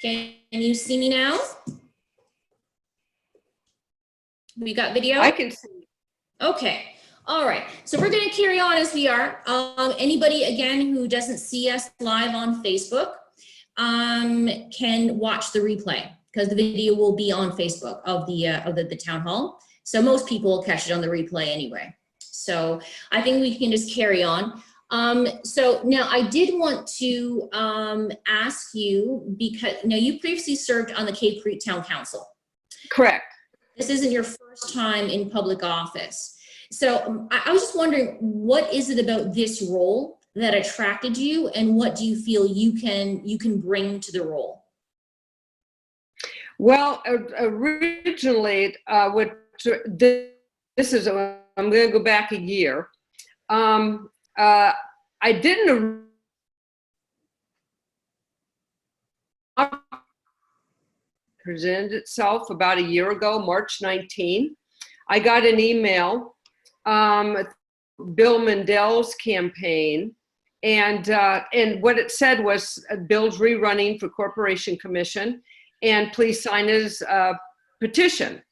can you see me now? We got video? I can see. Okay. All right. So we're going to carry on as we are. Anybody, again, who doesn't see us live on Facebook can watch the replay, because the video will be on Facebook of the town hall. So most people will catch it on the replay anyway. So I think we can just carry on. So now I did want to ask you, because now you previously served on the Cave Creek Town Council. Correct. This isn't your first time in public office. So I was just wondering, what is it about this role that attracted you, and what do you feel you can bring to the role? Well, originally, this is, I'm going to go back a year. I didn't present itself about a year ago, March 19. I got an email, Bill Mandel's campaign, and what it said was, Bill's rerunning for Corporation Commission, and please sign his petition.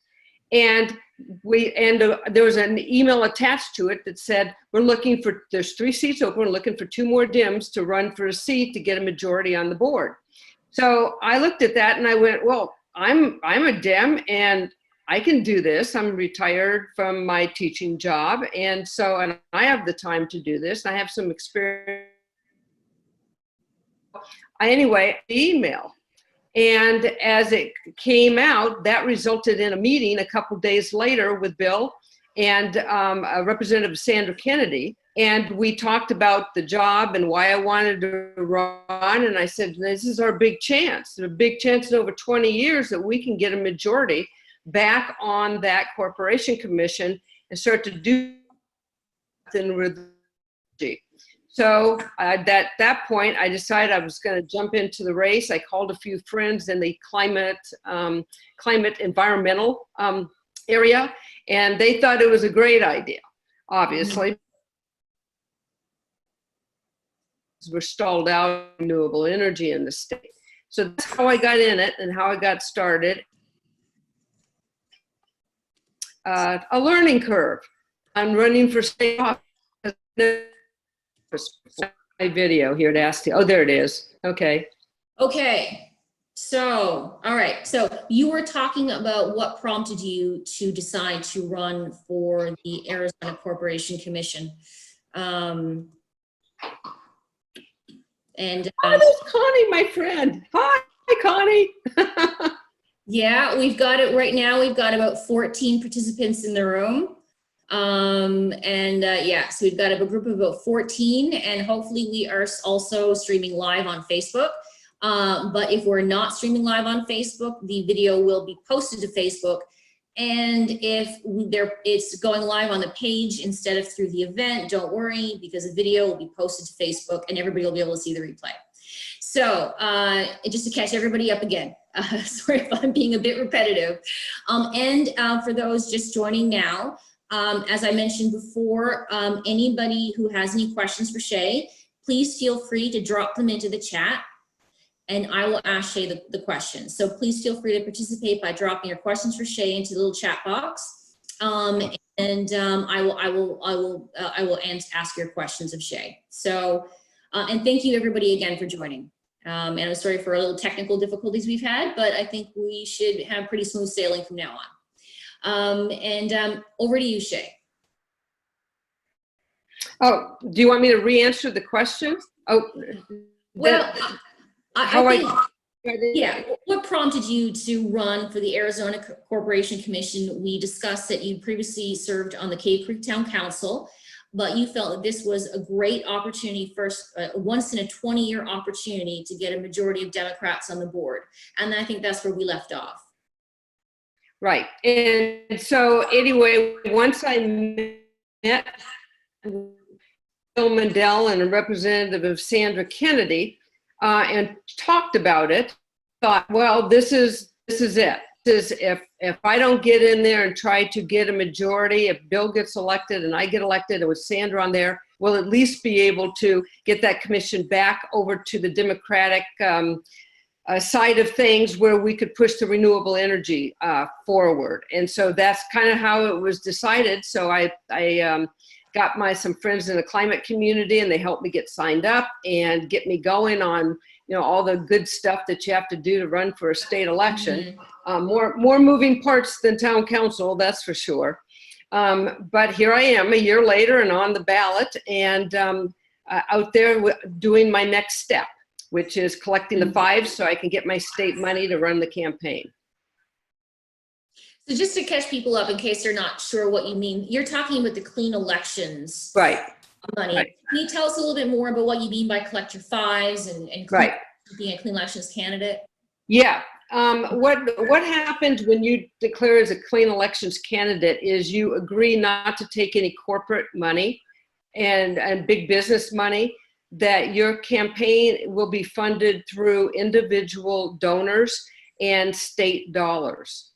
And there was an email attached to it that said, there's 3 seats open, we're looking for 2 more Dems to run for a seat to get a majority on the board. So I looked at that and I went, well, I'm a Dem and I can do this. I'm retired from my teaching job, and I have the time to do this. I have some experience. Anyway, email. And as it came out, that resulted in a meeting a couple days later with Bill and a representative Sandra Kennedy. And we talked about the job and why I wanted to run. And I said, this is our big chance. There's a big chance in over 20 years that we can get a majority back on that Corporation Commission and start to do something with it. So at that point, I decided I was going to jump into the race. I called a few friends in the climate environmental area, and they thought it was a great idea, obviously. We're stalled out in renewable energy in the state. So that's how I got in it and how I got started. A learning curve. I'm running for state office. My video here to ask you. Oh, there it is. Okay. Okay. So, all right. So you were talking about what prompted you to decide to run for the Arizona Corporation Commission. Oh, there's Connie, my friend. Hi, Connie. Yeah, we've got it right now. We've got about 14 participants in the room. Yeah, so we've got a group of about 14, and hopefully we are also streaming live on Facebook. But if we're not streaming live on Facebook, the video will be posted to Facebook. And if it's going live on the page instead of through the event, don't worry, because the video will be posted to Facebook and everybody will be able to see the replay. So just to catch everybody up again, sorry if I'm being a bit repetitive. For those just joining now, as I mentioned before, anybody who has any questions for Shea, please feel free to drop them into the chat and I will ask Shea the questions. So please feel free to participate by dropping your questions for Shea into the little chat box. I will ask your questions of Shea. So, and thank you everybody again for joining. And I'm sorry for a little technical difficulties we've had, but I think we should have pretty smooth sailing from now on. Over to you, Shea. Oh, do you want me to re-answer the questions? Oh, well, yeah. What prompted you to run for the Arizona Corporation Commission? We discussed that you previously served on the Cave Creek Town Council, but you felt that this was a great opportunity, once in a 20-year opportunity to get a majority of Democrats on the board. And I think that's where we left off. Right. And so anyway, once I met Bill Mandel and a representative of Sandra Kennedy and talked about it, thought, well, this is it. This is if I don't get in there and try to get a majority, if Bill gets elected and I get elected and with Sandra on there, we'll at least be able to get that commission back over to the Democratic side of things where we could push the renewable energy forward. And so that's kind of how it was decided. So I got some friends in the climate community, and they helped me get signed up and get me going on, all the good stuff that you have to do to run for a state election. More moving parts than town council, that's for sure. But here I am a year later and on the ballot, and out there doing my next step, which is collecting the 5 so I can get my state money to run the campaign. So just to catch people up in case they're not sure what you mean, you're talking about the clean elections Right. money. Right. Can you tell us a little bit more about what you mean by collect your 5s and being a clean elections candidate? Yeah. What happens when you declare as a clean elections candidate is you agree not to take any corporate money and big business money, that your campaign will be funded through individual donors and state dollars.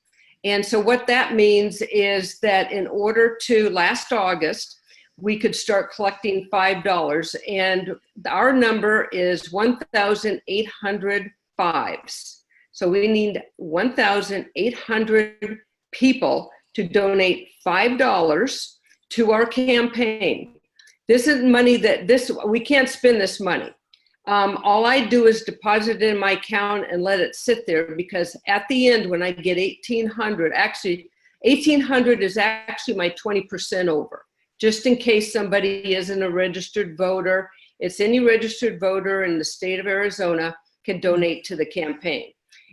And so what that means is that in order to, last August, we could start collecting $5, and our number is 1,800 5s. So we need 1,800 people to donate $5 to our campaign. This is money we can't spend this money. All I do is deposit it in my account and let it sit there, because at the end, when I get 1,800, actually 1,800 is actually my 20% over, just in case somebody isn't a registered voter. It's any registered voter in the state of Arizona can donate to the campaign.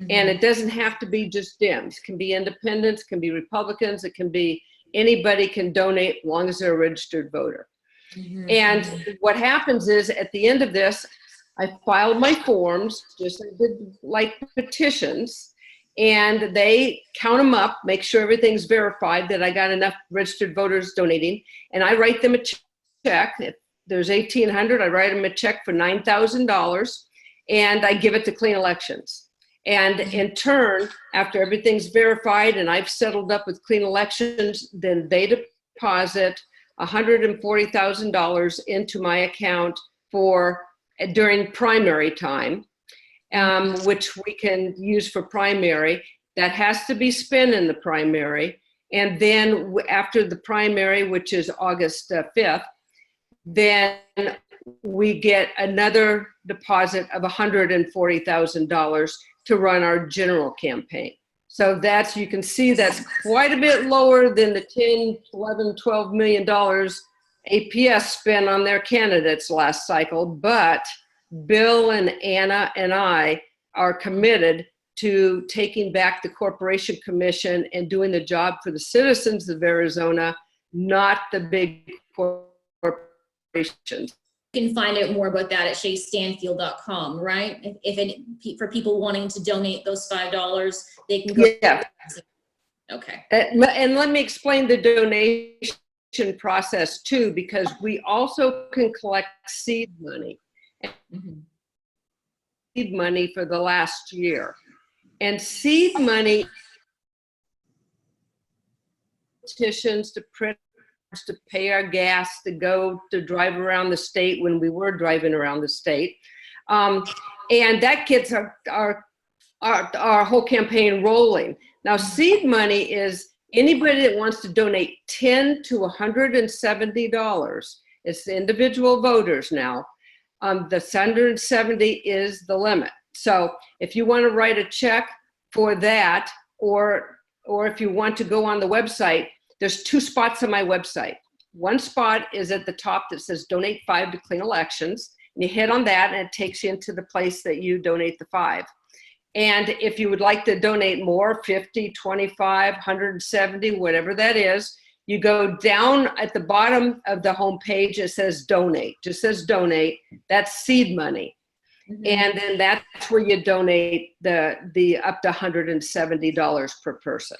And it doesn't have to be just Dems. It can be independents, it can be Republicans, it can be anybody can donate as long as they're a registered voter. And what happens is at the end of this, I filed my forms, just like petitions, and they count them up, make sure everything's verified, that I got enough registered voters donating, and I write them a check. If there's 1,800, I write them a check for $9,000, and I give it to Clean Elections. And in turn, after everything's verified and I've settled up with Clean Elections, then they deposit $140,000 into my account during primary time, which we can use for primary. That has to be spent in the primary. And then after the primary, which is August 5th, then we get another deposit of $140,000 to run our general campaign. So you can see that's quite a bit lower than the $10, $11, $12 million APS spent on their candidates last cycle. But Bill and Anna and I are committed to taking back the Corporation Commission and doing the job for the citizens of Arizona, not the big corporations. You can find out more about that at sheastanfield.com, right? For people wanting to donate those $5, they can go. Yeah. Okay. And let me explain the donation process too, because we also can collect seed money. Seed money for the last year. And seed money, petitions to print, to pay our gas, to drive around the state when we were driving around the state. And that gets our whole campaign rolling. Now, seed money is anybody that wants to donate $10 to $170. It's the individual voters now. The 170 is the limit. So if you want to write a check for that, or if you want to go on the website, there's 2 spots on my website. One spot is at the top that says donate $5 to Clean Elections. And you hit on that and it takes you into the place that you donate the $5. And if you would like to donate more, 50, 25, 170, whatever that is, you go down at the bottom of the home page, it says donate, just says donate. That's seed money. And then that's where you donate the up to $170 per person.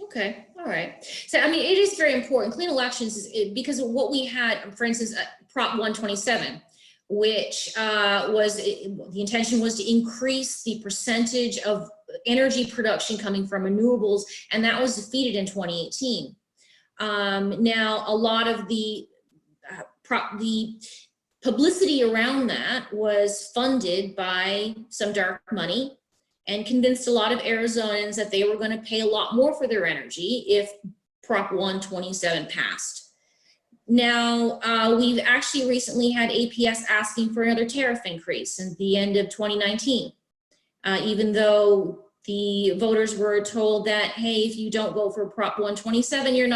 Okay, all right. So, I mean, it is very important. Clean Elections is because of what we had, for instance, Prop 127, which the intention was to increase the percentage of energy production coming from renewables, and that was defeated in 2018. Now, a lot of the publicity around that was funded by some dark money and convinced a lot of Arizonans that they were going to pay a lot more for their energy if Prop 127 passed. Now, we've actually recently had APS asking for another tariff increase at the end of 2019, even though the voters were told that, hey, if you don't vote for Prop 127, your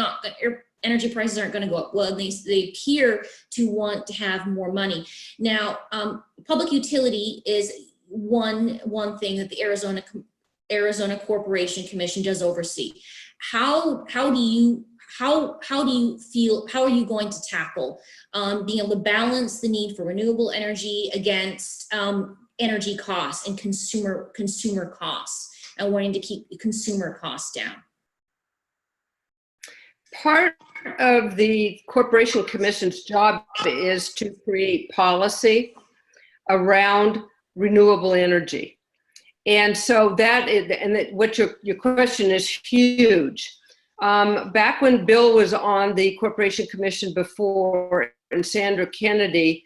energy prices aren't going to go up. Well, they appear to want to have more money. Now, public utility is one thing that the Arizona Corporation Commission does oversee. How do you feel, how are you going to tackle being able to balance the need for renewable energy against energy costs and consumer costs, and wanting to keep consumer costs down? Part of the Corporation Commission's job is to create policy around renewable energy. And so what your question is huge. Back when Bill was on the Corporation Commission before, and Sandra Kennedy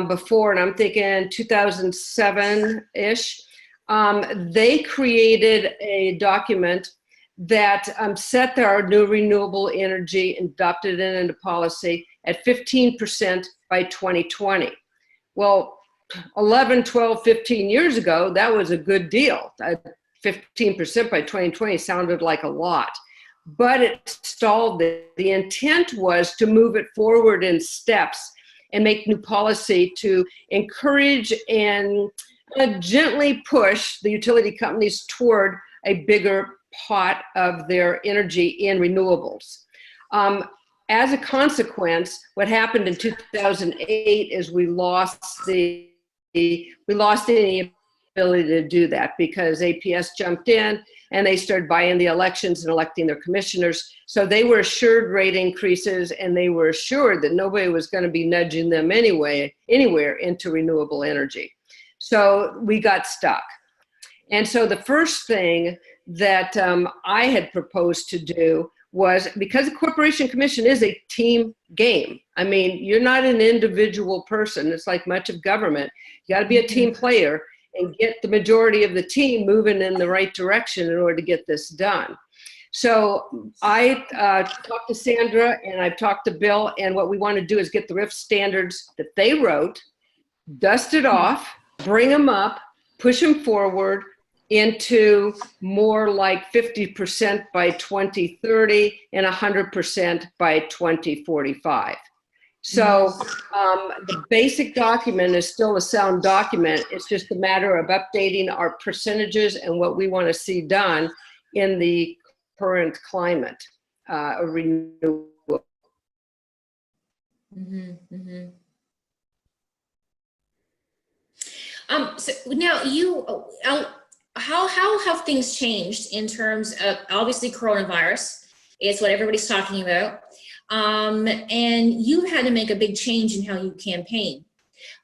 before, and I'm thinking 2007-ish, they created a document that set our new renewable energy and adopted it into policy at 15% by 2020. Well, 11, 12, 15 years ago, that was a good deal. 15% by 2020 sounded like a lot, but it stalled. The intent was to move it forward in steps and make new policy to encourage and gently push the utility companies toward a bigger pot of their energy in renewables. As a consequence, what happened in 2008 is we lost any ability to do that, because APS jumped in and they started buying the elections and electing their commissioners. So they were assured rate increases, and they were assured that nobody was going to be nudging them anywhere into renewable energy. So we got stuck. And so the first thing that I had proposed to do was, because the Corporation Commission is a team game. I mean, you're not an individual person. It's like much of government. You got to be a team player and get the majority of the team moving in the right direction in order to get this done. So I talked to Sandra and I've talked to Bill, and what we want to do is get the RIF standards that they wrote, dust it off, bring them up, push them forward into more like 50% by 2030 and 100% by 2045. So the basic document is still a sound document. It's just a matter of updating our percentages and what we want to see done in the current climate of renewable. So now how have things changed in terms of, obviously, coronavirus? It's what everybody's talking about. And you had to make a big change in how you campaign.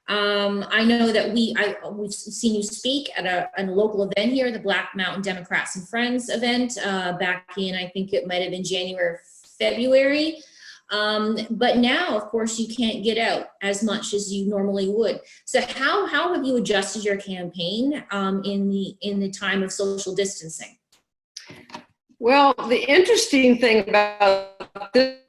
I know that we've seen you speak at a local event here, the Black Mountain Democrats and Friends event, back in, I think it might have been January, February. But now, of course, you can't get out as much as you normally would. So how have you adjusted your campaign in the time of social distancing? Well, the interesting thing about this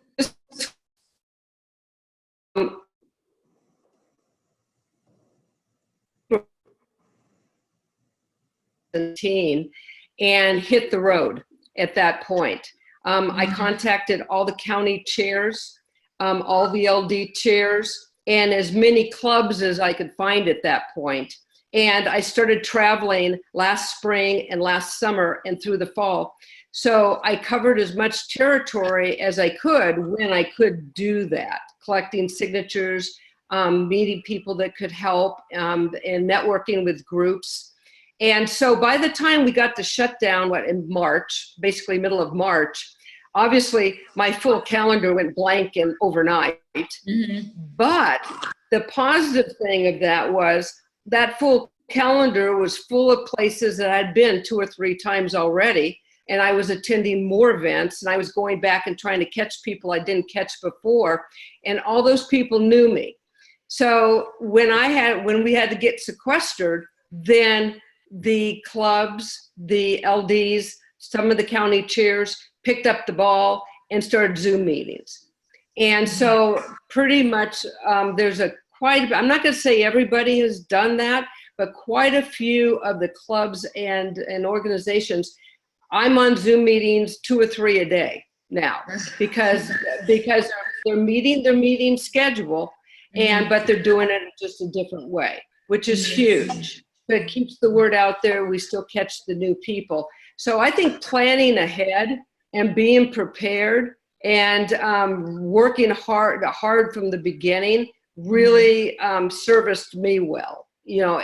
and hit the road at that point. I contacted all the county chairs, all the LD chairs, and as many clubs as I could find at that point. And I started traveling last spring and last summer and through the fall. So I covered as much territory as I could when I could do that, collecting signatures, meeting people that could help, and networking with groups. And so by the time we got the shutdown, in March, basically middle of March, obviously my full calendar went blank and overnight. But the positive thing of that was that full calendar was full of places that I'd been 2 or 3 times already. And I was attending more events, and I was going back and trying to catch people I didn't catch before. And all those people knew me. So when we had to get sequestered, then the clubs, the LDs, some of the county chairs picked up the ball and started Zoom meetings. And so pretty much I'm not going to say everybody has done that, but quite a few of the clubs and organizations, I'm on Zoom meetings 2 or 3 a day now because they're meeting their meeting schedule, but they're doing it just a different way, which is huge. But it keeps the word out there. We still catch the new people. So I think planning ahead and being prepared and working hard from the beginning really serviced me well,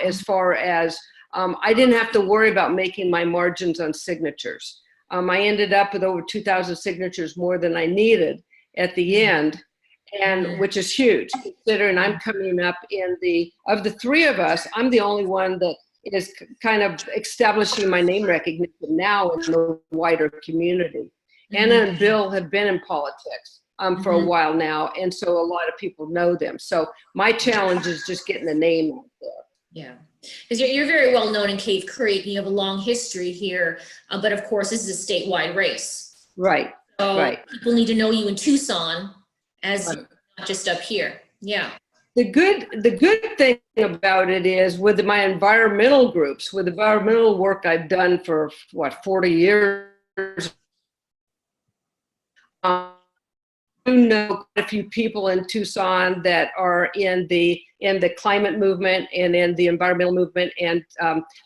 as far as I didn't have to worry about making my margins on signatures. I ended up with over 2,000 signatures more than I needed at the end, and which is huge considering I'm coming up of the 3 of us, I'm the only one that is kind of establishing my name recognition now in the wider community. Anna and Bill have been in politics for a while now, and so a lot of people know them. So my challenge is just getting the name out there. Yeah, because you're very well known in Cave Creek, and you have a long history here, but of course this is a statewide race. Right. So people need to know you in Tucson as not just up here. Yeah. The good thing about it is with my environmental groups, with environmental work I've done for 40 years, you know a few people in Tucson that are in the climate movement and in the environmental movement, and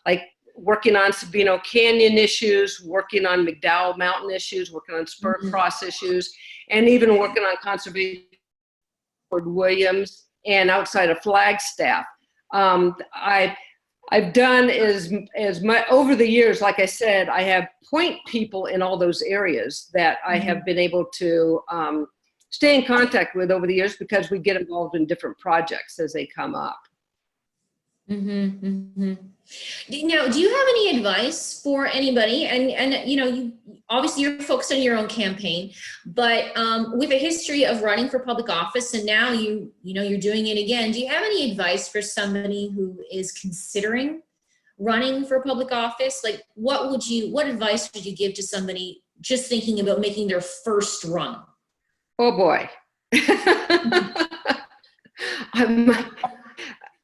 like working on Sabino Canyon issues, working on McDowell Mountain issues, working on Spur Cross issues, and even working on conservation Fort Williams and outside of Flagstaff. I've done as much over the years. Like I said, I have point people in all those areas that I have been able to stay in contact with over the years because we get involved in different projects as they come up. Now, do you have any advice for anybody? And you obviously you're focused on your own campaign, but with a history of running for public office, and now you're doing it again. Do you have any advice for somebody who is considering running for public office? Like, what advice would you give to somebody just thinking about making their first run? Oh boy.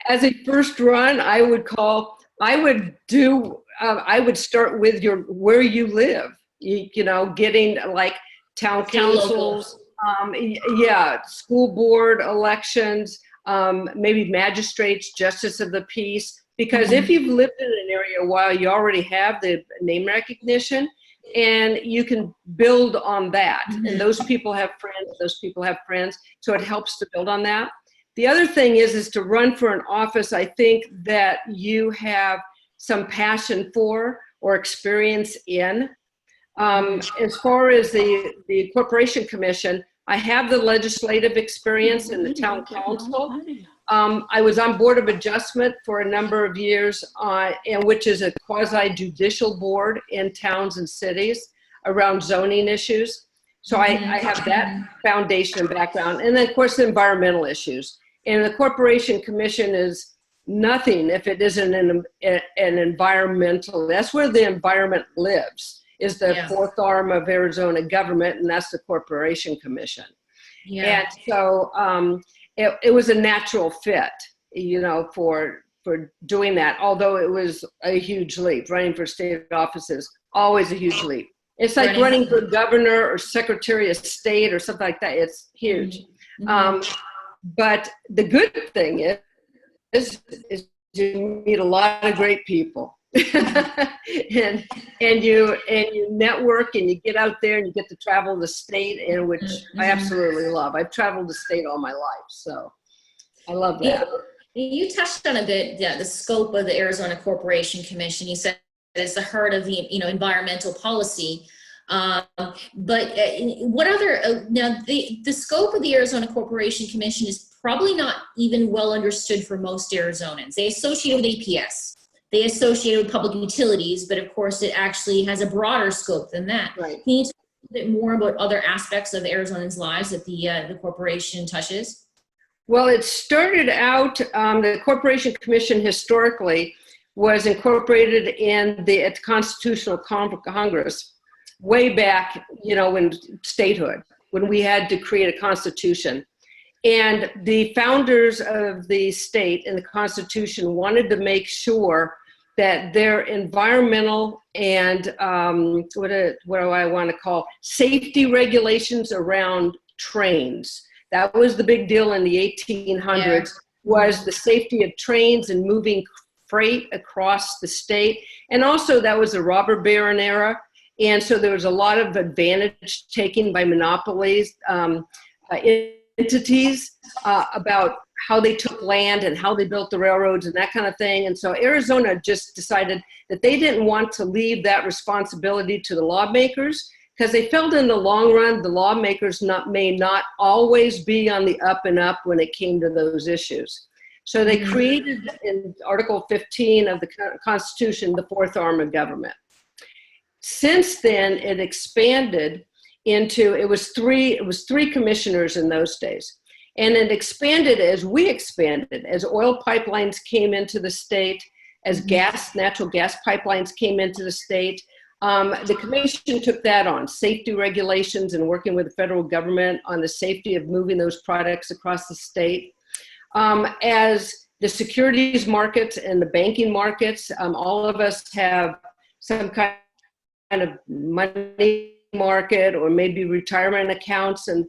As a first run, I would start with where you live, getting like town councils, school board elections, maybe magistrates, justice of the peace, because if you've lived in an area a while, you already have the name recognition and you can build on that. And those people have friends, so it helps to build on that. The other thing is to run for an office I think that you have some passion for or experience in. As far as the Corporation Commission, I have the legislative experience in the town council. I was on Board of Adjustment for a number of years, and which is a quasi-judicial board in towns and cities around zoning issues. So I have that foundation and background. And then of course the environmental issues. And the Corporation Commission is nothing if it isn't an environmental, that's where the environment lives, is the fourth arm of Arizona government, and that's the Corporation Commission. And so it was a natural fit, for doing that, although it was a huge leap. Running for state offices, always a huge leap. It's like running for governor or secretary of state or something like that. It's huge. But the good thing is you meet a lot of great people, and you network, and you get out there and you get to travel the state, and which I absolutely love. I've traveled the state all my life, so I love that. You touched on a bit the scope of the Arizona Corporation Commission. You said it's the heart of the environmental policy. But what other, now the scope of the Arizona Corporation Commission is probably not even well understood for most Arizonans. They associate with APS, they associate with public utilities, but of course it actually has a broader scope than that. Right. Can you talk a bit more about other aspects of Arizonans' lives that the corporation touches? Well, it started out, the Corporation Commission historically was incorporated in the Constitutional Congress way back, in statehood, when we had to create a constitution. And the founders of the state and the Constitution wanted to make sure that their environmental and what do I want to call safety regulations around trains. That was the big deal in the 1800s, was the safety of trains and moving freight across the state. And also that was a robber baron era. And so there was a lot of advantage taken by monopolies, entities about how they took land and how they built the railroads and that kind of thing. And so Arizona just decided that they didn't want to leave that responsibility to the lawmakers, because they felt in the long run, the lawmakers may not always be on the up and up when it came to those issues. So they created in Article 15 of the Constitution, the fourth arm of government. Since then, it expanded into, it was three commissioners in those days. And it expanded as we expanded, as oil pipelines came into the state, as natural gas pipelines came into the state. The commission took that on, safety regulations and working with the federal government on the safety of moving those products across the state. As the securities markets and the banking markets, all of us have some kind of money market or maybe retirement accounts, and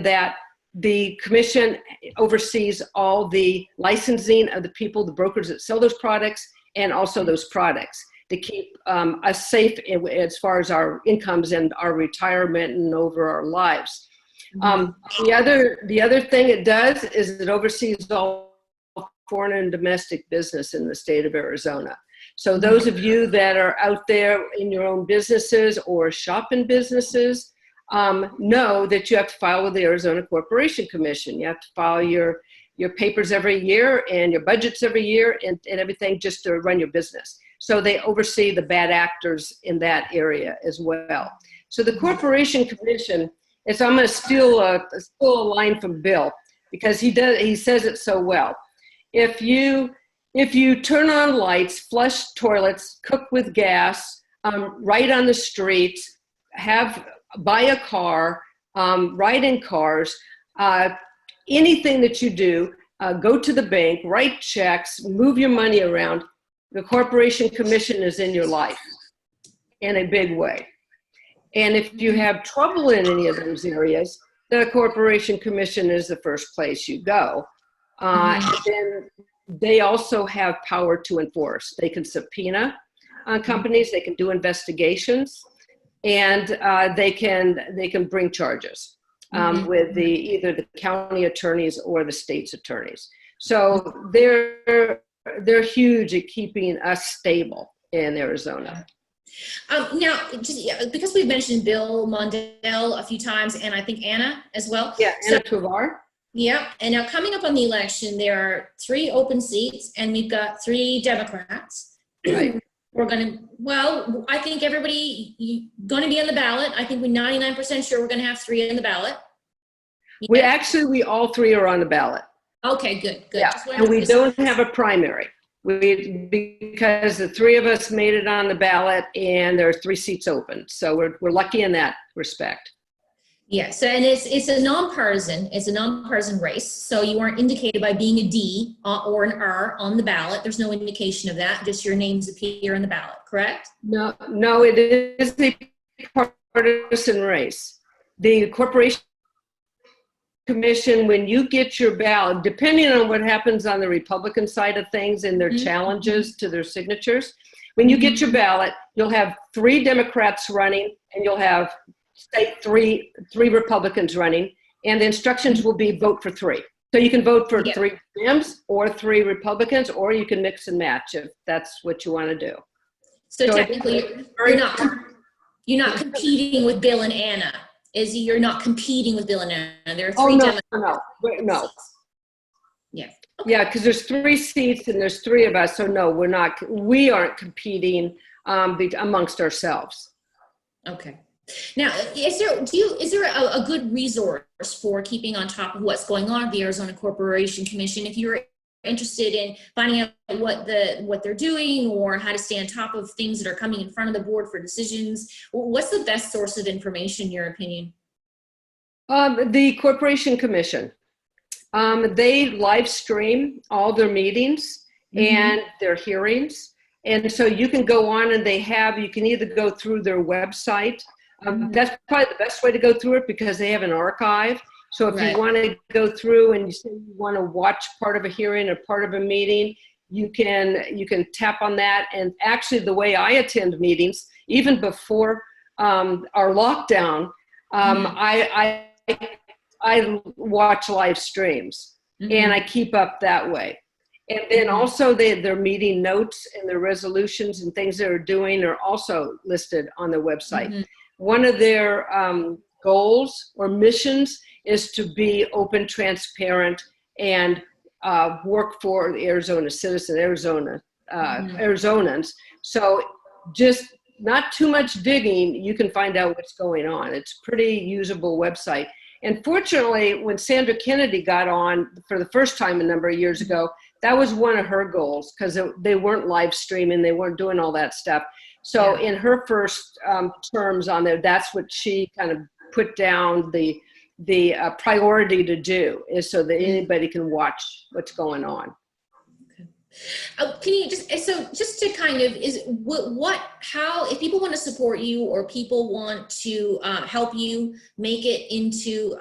that the commission oversees all the licensing of the people, the brokers that sell those products, and also those products to keep us safe as far as our incomes and our retirement and over our lives. The other thing it does is it oversees all foreign and domestic business in the state of Arizona. So those of you that are out there in your own businesses or shop in businesses, know that you have to file with the Arizona Corporation Commission. You have to file your papers every year and your budgets every year and everything just to run your business. So they oversee the bad actors in that area as well. So the Corporation Commission, I'm going to steal a line from Bill, because he says it so well. If you turn on lights, flush toilets, cook with gas, ride on the streets, buy a car, ride in cars, anything that you do, go to the bank, write checks, move your money around, the Corporation Commission is in your life in a big way. And if you have trouble in any of those areas, the Corporation Commission is the first place you go. And then they also have power to enforce. They can subpoena companies, they can do investigations, and they can bring charges with either the county attorneys or the state's attorneys. So they're huge at keeping us stable in Arizona. Now, because we've mentioned Bill Mondale a few times, and I think Anna as well. Yeah, Anna Tovar. Yeah, and now coming up on the election, there are 3 open seats, and we've got 3 Democrats. Right. I think everybody going to be on the ballot. I think we're 99% sure we're going to have 3 in the ballot. Yeah. We all 3 are on the ballot. Okay, good. Yeah, and we don't have a primary. Because the 3 of us made it on the ballot, and there are 3 seats open. So we're lucky in that respect. Yeah, so and it's a nonpartisan race. So you aren't indicated by being a D or an R on the ballot. There's no indication of that. Just your names appear on the ballot, correct? No, it is a partisan race. The Corporation Commission, when you get your ballot, depending on what happens on the Republican side of things and their challenges to their signatures, when you get your ballot, you'll have 3 Democrats running, and you'll have, say, three Republicans running, and the instructions will be vote for 3. So you can vote for 3 Dems or 3 Republicans, or you can mix and match if that's what you want to do. So technically, you're not competing with Bill and Anna. You're not competing with Bill and Anna. There are 3 Democrats. No. Yeah. Okay. Yeah, because there's 3 seats and there's 3 of us. So no, we aren't competing amongst ourselves. Okay. Now, is there a good resource for keeping on top of what's going on at the Arizona Corporation Commission? If you're interested in finding out what they're doing or how to stay on top of things that are coming in front of the board for decisions, what's the best source of information in your opinion? The Corporation Commission. They live stream all their meetings and their hearings. And so you can go on and you can either go through their website. That's probably the best way to go through it because they have an archive. So if you want to go through and you say you want to watch part of a hearing or part of a meeting, you can tap on that. And actually the way I attend meetings, even before our lockdown, I watch live streams and I keep up that way. And then also their meeting notes and their resolutions and things they're doing are also listed on their website. One of their goals or missions is to be open, transparent, and work for the Arizona citizen, Arizonans. So just not too much digging, you can find out what's going on. It's a pretty usable website. And fortunately, when Sandra Kennedy got on for the first time a number of years ago, that was one of her goals because they weren't live streaming, they weren't doing all that stuff. So in her first terms on there, that's what she kind of put down the priority to do, is so that anybody can watch what's going on. Can you just to kind of how if people want to support you or people want to help you make it into,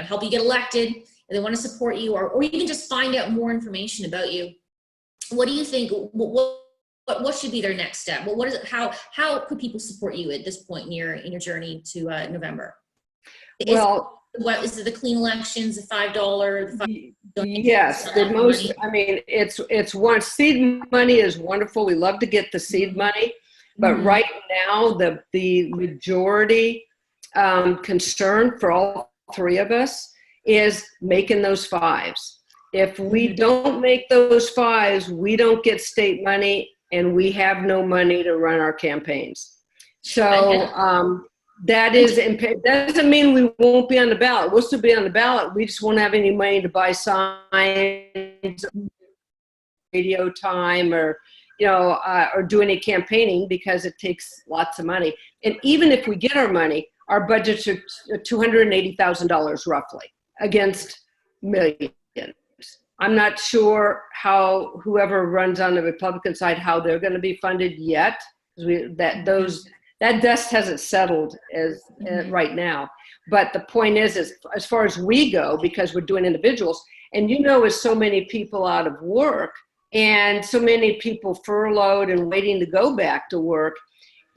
help you get elected, and they want to support you or even just find out more information about you, what do you think? What should be their next step? What is it? How could people support you at this point in your journey to November? What is it? The clean elections, the $5? Yes, the most. Money? I mean, it's one. Seed money is wonderful. We love to get the seed money, but right now the majority concern for all three of us is making those fives. If we don't make those fives, we don't get state money, and we have no money to run our campaigns. So. That doesn't mean we won't be on the ballot. We'll still be on the ballot. We just won't have any money to buy signs, radio time, or do any campaigning because it takes lots of money. And even if we get our money, our budgets are $280,000 roughly against millions. I'm not sure how whoever runs on the Republican side, how they're going to be funded yet. That dust hasn't settled right now. But the point is as far as we go, because we're doing individuals, and with so many people out of work and so many people furloughed and waiting to go back to work,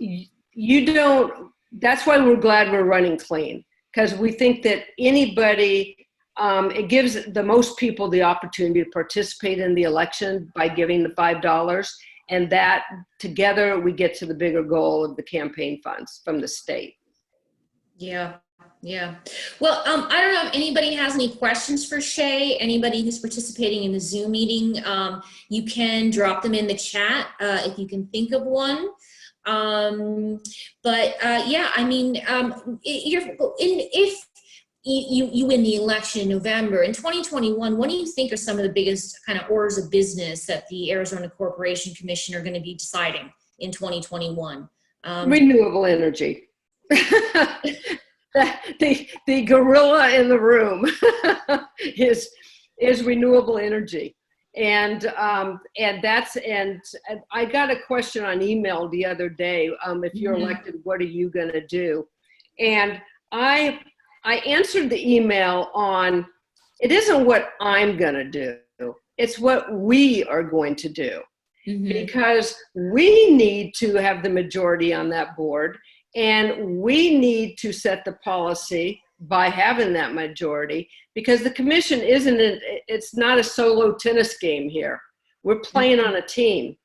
that's why we're glad we're running clean, because we think that anybody, it gives the most people the opportunity to participate in the election by giving the $5. And that together we get to the bigger goal of the campaign funds from the state. Yeah. Well, I don't know if anybody has any questions for Shea. Anybody who's participating in the Zoom meeting, you can drop them in the chat if you can think of one. If you win the election in November. In 2021, what do you think are some of the biggest kind of orders of business that the Arizona Corporation Commission are going to be deciding in 2021? Renewable energy. the gorilla in the room is renewable energy. And I got a question on email the other day. If you're elected, what are you going to do? And I answered the email on, it isn't what I'm going to do. It's what we are going to do. Because we need to have the majority on that board, and we need to set the policy by having that majority, because the commission it's not a solo tennis game here. We're playing on a team.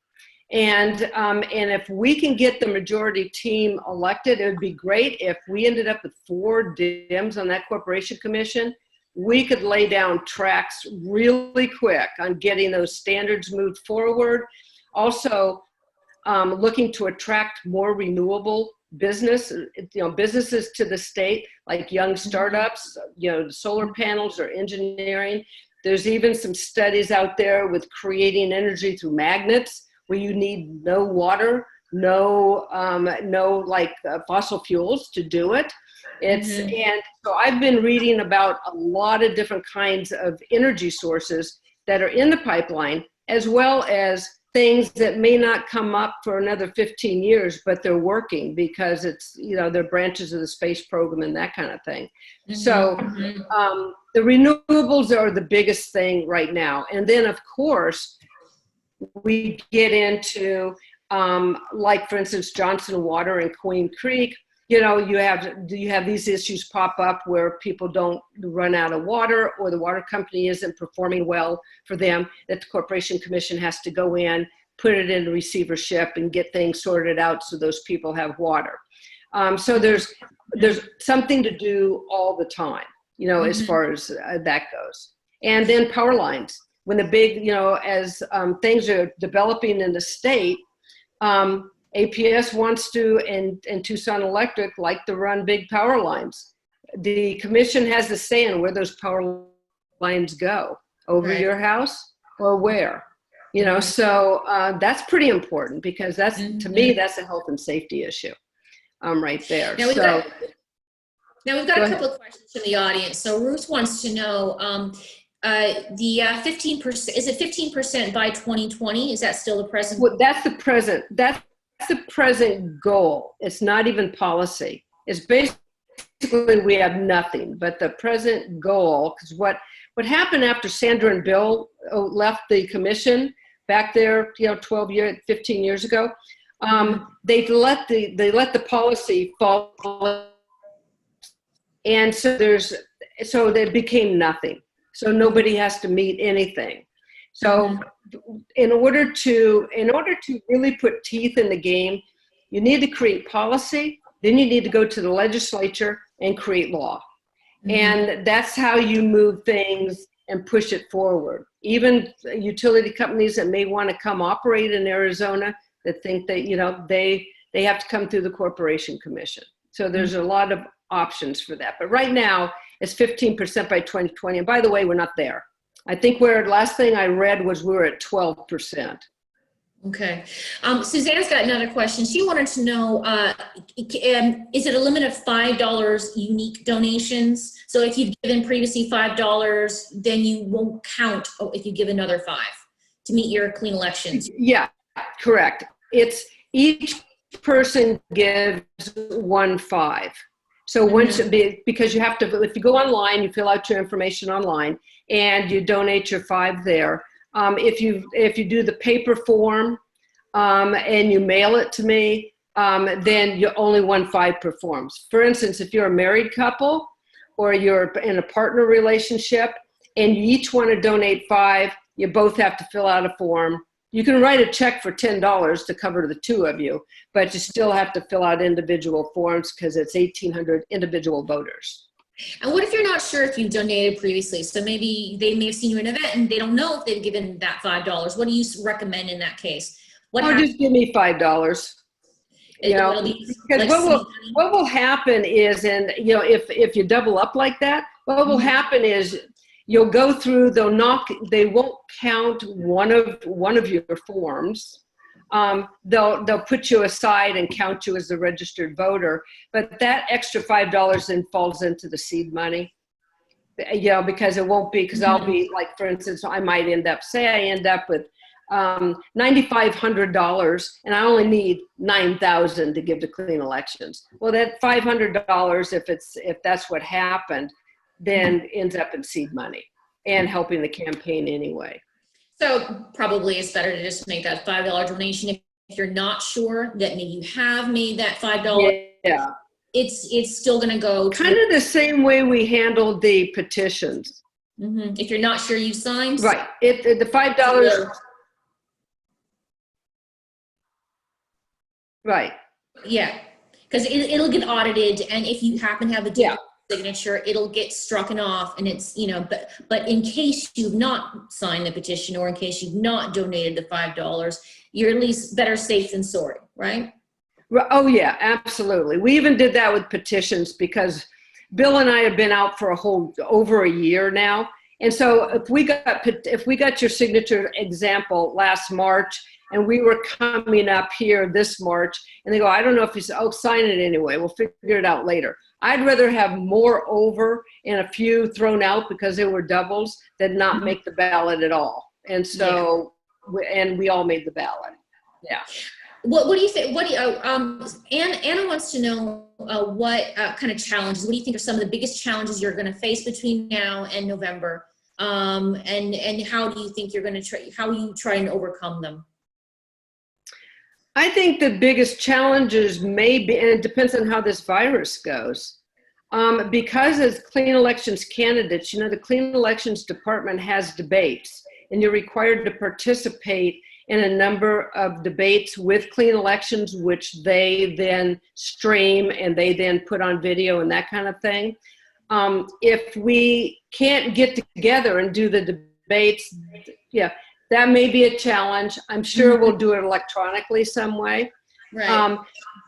And if we can get the majority team elected, it would be great. If we ended up with 4 Dems on that corporation commission, we could lay down tracks really quick on getting those standards moved forward. Also, looking to attract more renewable businesses to the state, like young startups, solar panels or engineering. There's even some studies out there with creating energy through magnets where you need no water, no fossil fuels to do it. And so I've been reading about a lot of different kinds of energy sources that are in the pipeline, as well as things that may not come up for another 15 years, but they're working because it's, they're branches of the space program and that kind of thing. So the renewables are the biggest thing right now. And then of course, we get into like for instance, Johnson Water and Queen Creek. You have these issues pop up where people don't run out of water, or the water company isn't performing well for them, that the Corporation Commission has to go in, put it in receivership and get things sorted out so those people have water. So there's something to do all the time, as far as that goes. And then power lines. When the big, as things are developing in the state, APS wants to, and Tucson Electric like to run big power lines. The commission has the say in where those power lines go, over your house or where, so that's pretty important because that's, to me, that's a health and safety issue right there. Now we've got a couple of questions from the audience. So Ruth wants to know, the 15%, is it 15% by 2020? Is that still the present? Well, that's the present goal. It's not even policy. It's basically we have nothing but the present goal. Because what happened after Sandra and Bill left the commission back there, 15 years ago, they let the policy fall, and so there became nothing. So nobody has to meet anything. So in order to really put teeth in the game, you need to create policy, then you need to go to the legislature and create law. And that's how you move things and push it forward. Even utility companies that may want to come operate in Arizona that think that, they have to come through the Corporation Commission. So there's a lot of options for that. But right now, it's 15% by 2020. And by the way, we're not there. I think last thing I read was we were at 12%. Okay. Suzanne's got another question. She wanted to know, is it a limit of $5 unique donations? So if you've given previously $5, then you won't count if you give another $5 to meet your clean elections. Yeah, correct. It's each person gives $1.5. So once, because you have to, if you go online, you fill out your information online and you donate your $5 there. If you do the paper form and you mail it to me, then you only $1.5 per form. For instance, if you're a married couple or you're in a partner relationship and you each want to donate $5, you both have to fill out a form. You can write a check for $10 to cover the two of you, but you still have to fill out individual forms because it's 1,800 individual voters. And what if you're not sure if you've donated previously? So maybe they may have seen you in an event and they don't know if they've given that $5. What do you recommend in that case? Just give me $5. Because what will happen is, if you double up like that, what will happen is you'll go through, they won't count one of your forms. They'll put you aside and count you as the registered voter, but that extra $5 then falls into the seed money. Because it won't be, because I'll be like, for instance, I might end up with $9,500 and I only need $9,000 to give to clean elections. Well, that $500, if that's what happened, then ends up in seed money and helping the campaign anyway. So probably it's better to just make that $5 donation if you're not sure that maybe you have made that $5. Yeah, it's still going to go kind of the same way we handled the petitions. If you're not sure you signed, right? The $5. Right. Yeah, because it'll get audited, and if you happen to have a different signature, it'll get strucken off, and it's but in case you've not signed the petition or in case you've not donated the $5, you're at least better safe than sorry, right? Oh yeah, absolutely. We even did that with petitions because Bill and I have been out for over a year now, And so if we got your signature example last March, and we were coming up here this March, and they go, I don't know if you said, oh, sign it anyway, we'll figure it out later. I'd rather have more over and a few thrown out because they were doubles than not make the ballot at all. And so, and we all made the ballot. Yeah. What do you think? What do you, Anna wants to know what kind of challenges, what do you think are some of the biggest challenges you're going to face between now and November? And how do you think you're going to how you try and overcome them? I think the biggest challenges may be, and it depends on how this virus goes, because as clean elections candidates, you know, the clean elections department has debates, and you're required to participate in a number of debates with clean elections, which they then stream and they then put on video and that kind of thing. If we can't get together and do the debates, yeah, that may be a challenge. I'm sure we'll do it electronically some way. Right.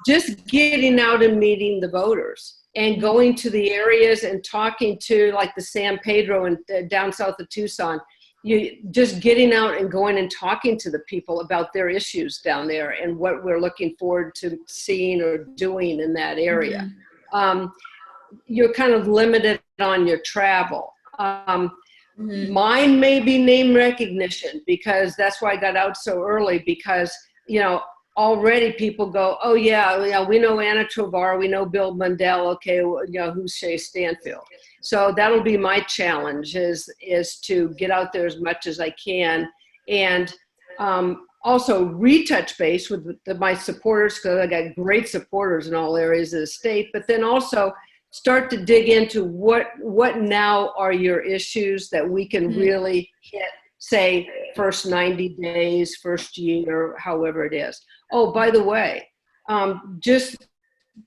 Just getting out and meeting the voters and going to the areas and talking to, like, the San Pedro and down south of Tucson. You just getting out and going and talking to the people about their issues down there and what we're looking forward to seeing or doing in that area. You're kind of limited on your travel. Mine may be name recognition, because that's why I got out so early, because, you know, already people go, oh yeah, we know Anna Tovar, we know Bill Mundell, okay, well, you know, who's Shea Stanfield? So that'll be my challenge, is to get out there as much as I can, and also retouch base with my supporters, because I got great supporters in all areas of the state, but then also start to dig into what now are your issues that we can really hit, say, first 90 days, first year, however it is. Oh, by the way, just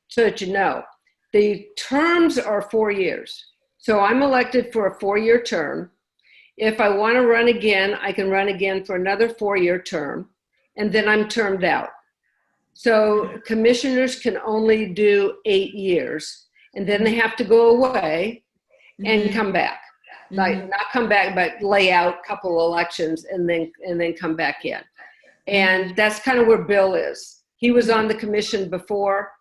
so that you know, the terms are 4 years. So I'm elected for a 4-year term. If I want to run again, I can run again for another 4-year term, and then I'm termed out. So commissioners can only do 8 years, and then they have to go away and come back. Like, not come back, but lay out a couple elections and then come back in. And that's kind of where Bill is. He was on the commission before,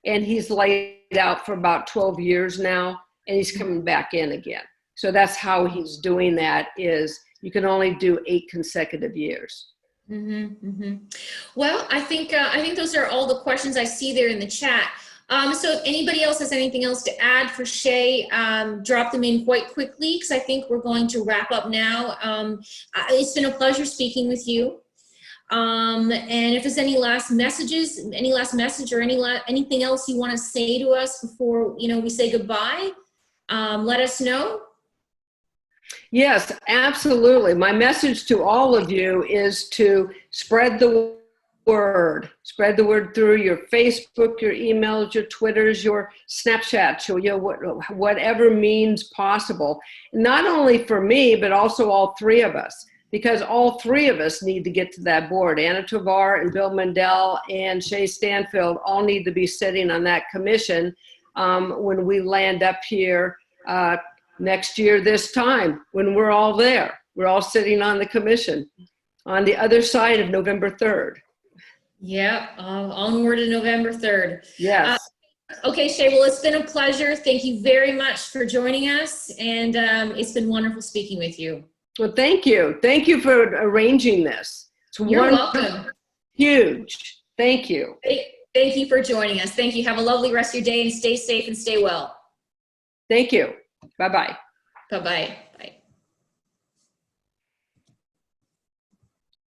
and he's laid out for about 12 years now, and he's coming back in again. So that's how he's doing that, is you can only do 8 consecutive years. Well, I think those are all the questions I see there in the chat. So if anybody else has anything else to add for Shea, drop them in quite quickly, because I think we're going to wrap up now. It's been a pleasure speaking with you. And if there's any last messages, or anything else you want to say to us before, you know, we say goodbye, let us know. Yes, absolutely. My message to all of you is to spread the word. Spread the word through your Facebook, your emails, your Twitters, your Snapchats, you know, whatever means possible. Not only for me, but also all 3 of us, because all 3 of us need to get to that board. Anna Tovar and Bill Mundell and Shea Stanfield all need to be sitting on that commission when we land up here next year this time, when we're all there. We're all sitting on the commission on the other side of November 3rd. Yeah, onward to November 3rd. Yes. Okay, Shea, well, it's been a pleasure. Thank you very much for joining us, and it's been wonderful speaking with you. Well, thank you. Thank you for arranging this. You're welcome. Huge. Thank you. Thank you for joining us. Thank you. Have a lovely rest of your day, and stay safe and stay well. Thank you. Bye-bye. Bye-bye. Bye.